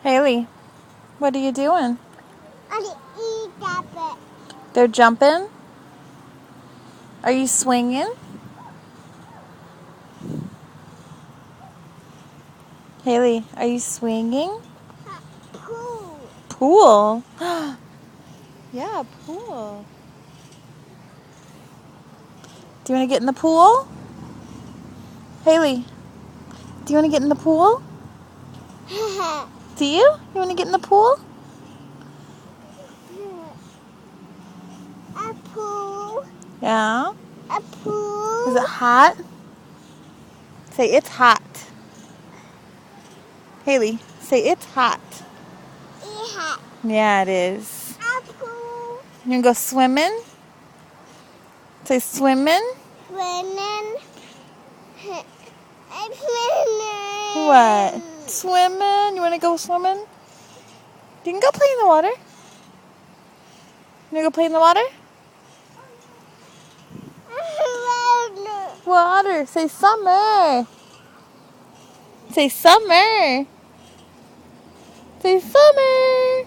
Haley, what are you doing? I eat that bit. They're jumping? Are you swinging? Haley, are you swinging? Pool. Pool? Yeah, pool. Do you want to get in the pool? Haley, do you want to get in the pool? Do you? You want to get in the pool? A pool. Yeah. A pool. Is it hot? Say it's hot. Haley, say it's hot. Hot. Yeah, it is. A pool. You want to go swimming? Say swimming. Swimming. Swimming. What? Swimming? You want to go swimming? You can go play in the water. You want to go play in the water? Water. Say summer. Say summer. Say summer.